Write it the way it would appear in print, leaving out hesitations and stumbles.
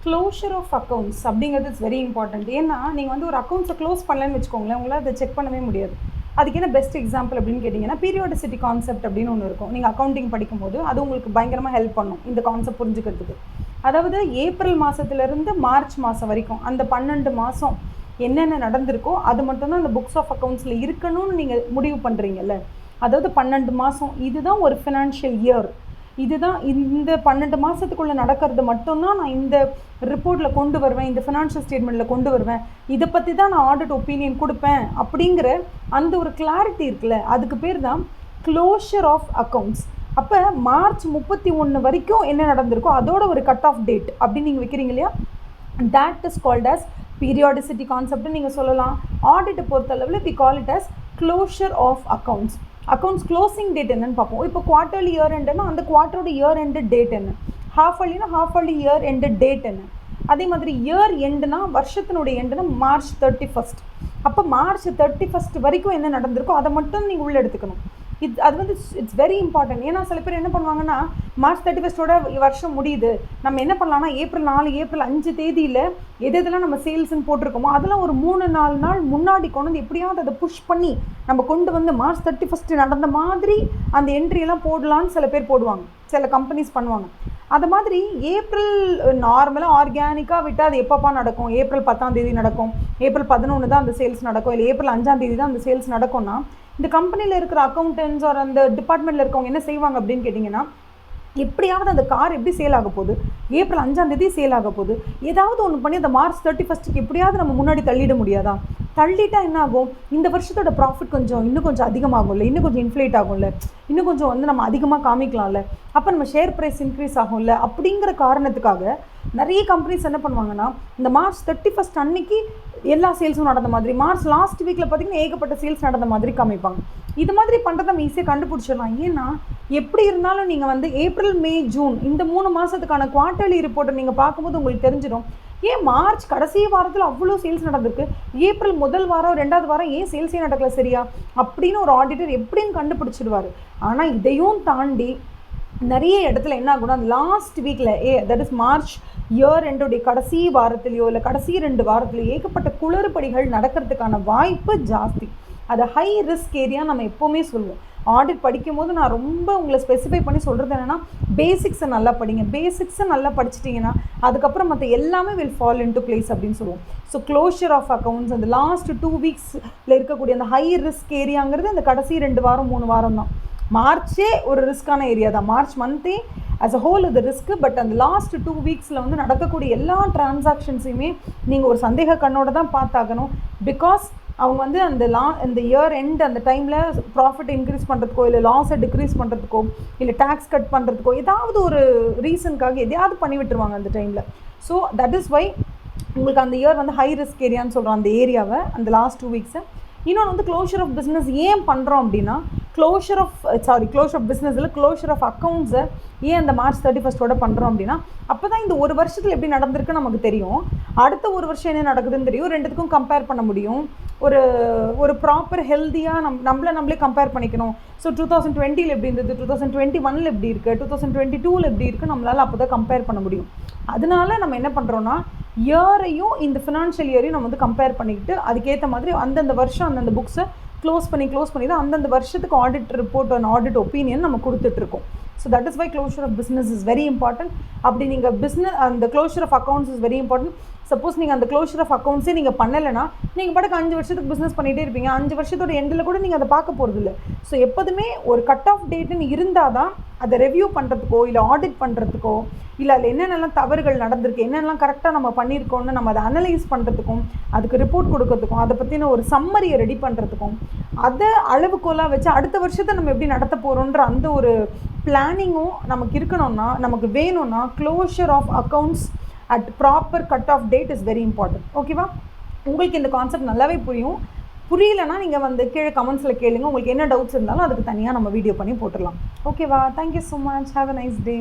Closure of accounts அப்படிங்கிறது it's very important. ஏன்னா நீங்கள் வந்து ஒரு அக்கௌண்ட்ஸை க்ளோஸ் பண்ணலன்னு வச்சுக்கோங்களேன், உங்களால் அதை செக் பண்ணவே முடியாது. அதுக்கு என்ன பெஸ்ட் எக்ஸாம்பிள் அப்படின்னு கேட்டிங்கன்னா, பீரியாடிசிட்டி கான்செப்ட் அப்படின்னு ஒன்று இருக்கும். நீங்கள் அக்கௌண்டிங் படிக்கும்போது அது உங்களுக்கு பயங்கரமாக ஹெல்ப் பண்ணும் இந்த கான்செப்ட் புரிஞ்சுக்கிறதுக்கு. அதாவது ஏப்ரல் மாதத்துலேருந்து மார்ச் மாதம் வரைக்கும் அந்த 12 மாதம் என்னென்ன நடந்திருக்கோ அது மட்டும்தான் அந்த புக்ஸ் ஆஃப் அக்கௌண்ட்ஸில் இருக்கணும்னு நீங்கள் முடிவு பண்ணுறீங்கல்ல. அதாவது 12 மாதம் இதுதான் ஒரு ஃபினான்ஷியல் இயர், இதுதான் இந்த 12 மாதத்துக்குள்ளே நடக்கிறது மட்டும்தான் நான் இந்த ரிப்போர்ட்டில் கொண்டு வருவேன், இந்த ஃபினான்ஷியல் ஸ்டேட்மெண்ட்டில் கொண்டு வருவேன், இதை பற்றி தான் நான் ஆடிட் ஒப்பீனியன் கொடுப்பேன் அப்படிங்கிற அந்த ஒரு கிளாரிட்டி இருக்குல்ல, அதுக்கு பேர் தான் க்ளோஷர் ஆஃப் அக்கௌண்ட்ஸ். அப்போ மார்ச் 31 வரைக்கும் என்ன நடந்திருக்கோ அதோட ஒரு கட் ஆஃப் டேட் அப்படின்னு நீங்கள் வைக்கிறீங்க இல்லையா, that is called as periodicity concept நீங்கள் சொல்லலாம். ஆடிட்டை பொறுத்தளவில் we call it as closure of accounts. Accounts closing date என்னன்னு பார்ப்போம். இப்போ குவார்ட்டர்லி இயர் எண்டுன்னா அந்த குவார்ட்டரோட இயர் எண்டு டேட் என்ன, ஹாஃப் அர்லினா half yearly year end date என்ன, அதே மாதிரி இயர் எண்டுனா வருஷத்தினுடைய எண்டுனா மார்ச் 31. அப்போ மார்ச் 31 வரைக்கும் என்ன நடந்திருக்கோ அதை மட்டும் நீங்கள் உள்ளே எடுத்துக்கணும். அது வந்து இட்ஸ் வெரி இம்பார்ட்டன்ட். ஏன்னா சில பேர் என்ன பண்ணுவாங்கன்னா, மார்ச் 31 வருஷம் முடியுது, நம்ம என்ன பண்ணலாம்னா ஏப்ரல் 4 ஏப்ரல் 5 தேதியில் எதெல்லாம் நம்ம சேல்ஸ்ன்னு போட்டிருக்கோமோ அதெல்லாம் ஒரு 3-4 நாள் முன்னாடி கொண்டு வந்து எப்படியாவது அதை புஷ் பண்ணி நம்ம கொண்டு வந்து மார்ச் 31 நடந்த மாதிரி அந்த என்ட்ரியெல்லாம் போடலான்னு சில பேர் போடுவாங்க, சில கம்பெனிஸ் பண்ணுவாங்க. அது மாதிரி ஏப்ரல் நார்மலாக ஆர்கானிக்காக விட்டால் அது எப்பப்பா நடக்கும், ஏப்ரல் 10ஆம் தேதி நடக்கும், ஏப்ரல் 11 தான் அந்த சேல்ஸ் நடக்கும், இல்லை ஏப்ரல் 5ஆம் தேதி தான் அந்த சேல்ஸ் நடக்கும்னா இந்த கம்பெனியில் இருக்கிற அக்கௌண்டன்ஸ் ஒரு அந்த டிபார்ட்மெண்ட்டில் இருக்கவங்க என்ன செய்வாங்க அப்படின்னு கேட்டிங்கன்னா, எப்படியாவது அந்த கார் எப்படி சேல் ஆக போகுது, ஏப்ரல் 5ஆம் தேதி சேல் ஆக போகுது, ஏதாவது ஒன்று பண்ணி அந்த மார்ச் 31 எப்படியாவது நம்ம முன்னாடி தள்ளிட முடியாதா, தள்ளிட்டா என்ன ஆகும், இந்த வருஷத்தோட ப்ராஃபிட் இன்னும் கொஞ்சம் அதிகமாகும்ல, இன்னும் கொஞ்சம் இன்ஃப்ளேட் ஆகும்ல, இன்னும் கொஞ்சம் வந்து நம்ம அதிகமாக காமிக்கலாம்ல, அப்போ நம்ம ஷேர் ப்ரைஸ் இன்க்ரீஸ் ஆகும்ல, அப்படிங்கிற காரணத்துக்காக நிறைய கம்பெனிஸ் என்ன பண்ணுவாங்கன்னா இந்த மார்ச் 31 அன்னைக்கு எல்லா சேல்ஸும் நடந்த மாதிரி, மார்ச் லாஸ்ட் வீக்கில் பார்த்திங்கன்னா ஏகப்பட்ட சேல்ஸ் நடந்த மாதிரி காமிப்பாங்க. இது மாதிரி பண்ணுறத நம்ம ஈஸியாக கண்டுபிடிச்சிடலாம். ஏன்னா எப்படி இருந்தாலும் நீங்கள் வந்து ஏப்ரல் மே ஜூன் இந்த 3 மாதத்துக்கான குவார்ட்டர்லி ரிப்போர்ட்டை நீங்கள் பார்க்கும்போது உங்களுக்கு தெரிஞ்சிடும், ஏன் மார்ச் கடைசி வாரத்தில் அவ்வளோ சேல்ஸ் நடந்திருக்கு, ஏப்ரல் முதல் வாரம் 2வது வாரம் ஏன் சேல்ஸே நடக்கல சரியா அப்படின்னு ஒரு ஆடிட்டர் எப்படின்னு கண்டுபிடிச்சிடுவார். ஆனால் இதையும் தாண்டி நிறைய இடத்துல என்ன ஆகும்னா அந்த லாஸ்ட் வீக்கில் தட் இஸ் மார்ச் இயர் எண்டுடைய கடைசி வாரத்துலையோ இல்லை கடைசி 2 வாரத்துலையோ ஏகப்பட்ட குளறுபடிகள் நடக்கிறதுக்கான வாய்ப்பு ஜாஸ்தி. அது ஹை ரிஸ்க் ஏரியா நம்ம எப்போவுமே சொல்லுவோம். ஆடிட் படிக்கும் போது நான் ரொம்ப உங்களை ஸ்பெசிஃபை பண்ணி சொல்கிறது என்னென்னா, பேசிக்ஸை நல்லா படிங்க, பேசிக்ஸை நல்லா படிச்சிட்டிங்கன்னா அதுக்கப்புறம் மற்ற எல்லாமே வில் ஃபால் இன்டு பிளேஸ் அப்படின்னு சொல்லுவோம். ஸோ க்ளோஷர் ஆஃப் அக்கௌண்ட்ஸ் அந்த லாஸ்ட் 2 வீக்ஸில் இருக்கக்கூடிய அந்த ஹை ரிஸ்க் ஏரியாங்கிறது அந்த கடைசி 2 வாரம் 3 வாரம் தான். மார்ச்சே ஒரு ரிஸ்க்கான ஏரியா தான், மார்ச் மந்த்தே ஆஸ் அ ஹோல் அது ரிஸ்க்கு. பட் அந்த லாஸ்ட் 2 வீக்ஸில் வந்து நடக்கக்கூடிய எல்லா டிரான்சாக்ஷன்ஸையுமே நீங்கள் ஒரு சந்தேக கண்ணோட தான் பார்த்தாகணும். பிகாஸ் அவங்க வந்து அந்த இயர் எண்ட் அந்த டைமில் ப்ராஃபிட் இன்க்ரீஸ் பண்ணுறதுக்கோ இல்லை லாஸை டிக்ரீஸ் பண்ணுறதுக்கோ இல்லை டேக்ஸ் கட் பண்ணுறதுக்கோ ஏதாவது ஒரு ரீசனுக்காக எதையாவது பண்ணி விட்டுருவாங்க அந்த டைமில். ஸோ தட் இஸ் வை உங்களுக்கு அந்த இயர் வந்து ஹை ரிஸ்க் ஏரியான்னு சொல்கிறோம் அந்த ஏரியாவை, அந்த லாஸ்ட் 2 வீக்ஸை. இன்னொன்று வந்து க்ளோஷர் ஆஃப் பிஸ்னஸ் ஏன் பண்ணுறோம் அப்படின்னா, க்ளோஷர் ஆஃப் பிஸ்னஸில் க்ளோஷர் ஆஃப் அக்கௌண்ட்ஸை ஏன் அந்த மார்ச் 31 பண்ணுறோம் அப்படின்னா, அப்போ தான் இந்த ஒரு வருஷத்தில் எப்படி நடந்திருக்குன்னு நமக்கு தெரியும், அடுத்த ஒரு வருஷம் என்ன நடக்குதுன்னு தெரியும், ரெண்டுத்துக்கும் கம்பேர் பண்ண முடியும், ஒரு ப்ராப்பர் ஹெல்த்தியாக நம்மளே கம்பேர் பண்ணிக்கணும். ஸோ 2020 எப்படி இருந்தது, 2021 எப்படி இருக்குது, 2022 எப்படி இருக்குது, நம்மளால் அப்போ தான் கம்பேர் பண்ண முடியும். அதனால நம்ம என்ன பண்ணுறோன்னா இயரையும் இந்த ஃபினான்ஷியல் இயரையும் நம்ம வந்து கம்பேர் பண்ணிக்கிட்டு அதுக்கேற்ற மாதிரி அந்தந்த வருஷம் அந்தந்த புக்ஸை க்ளோஸ் பண்ணி தான் அந்தந்த வருஷத்துக்கு audit report and audit opinion நம்ம கொடுத்துட்ருக்கோம். So that is why closure of business is very important. அப்படி நீங்கள் அந்த closure of accounts is very important. Suppose நீங்கள் அந்த க்ளோஷர் ஆஃப் அக்கௌண்ட்ஸே நீங்கள் பண்ணலைன்னா நீங்கள் பாட்டுக்கு 5 வருஷத்துக்கு பிஸ்னஸ் பண்ணிகிட்டே இருப்பீங்க, 5 வருஷத்தோட எண்டில் கூட நீங்கள் அதை பார்க்க போகிறது இல்லை. ஸோ எப்போதுமே ஒரு கட் ஆஃப் டேட்டுன்னு இருந்தால் தான் அதை ரெவ்யூ பண்ணுறதுக்கோ இல்லை ஆடிட் பண்ணுறதுக்கோ இல்லை அதில் என்னென்னலாம் தவறுகள் நடந்திருக்கு, என்னென்னலாம் கரெக்டாக நம்ம பண்ணியிருக்கோன்னு நம்ம அதை அனலைஸ் பண்ணுறதுக்கும் அதுக்கு ரிப்போர்ட் கொடுக்கறதுக்கும் அதை பற்றின ஒரு சம்மரியை ரெடி பண்ணுறதுக்கும் அதை அளவுகோலாக வச்சு அடுத்த வருஷத்தை நம்ம எப்படி நடத்த போகிறோன்ற அந்த ஒரு பிளானிங்கும் நமக்கு இருக்கணும்னா, நமக்கு வேணும்னா closure of accounts at proper cut off date is very important. ஓகேவா? உங்களுக்கு இந்த கான்செப்ட் நல்லாவே புரியலைன்னா நீங்கள் வந்து கீழே கமெண்ட்ஸில் கேளுங்க. உங்களுக்கு என்ன டவுட்ஸ் இருந்தாலும் அதுக்கு தனியாக நம்ம வீடியோ பண்ணி போட்டுடலாம். ஓகேவா? Thank you so much. Have a nice day.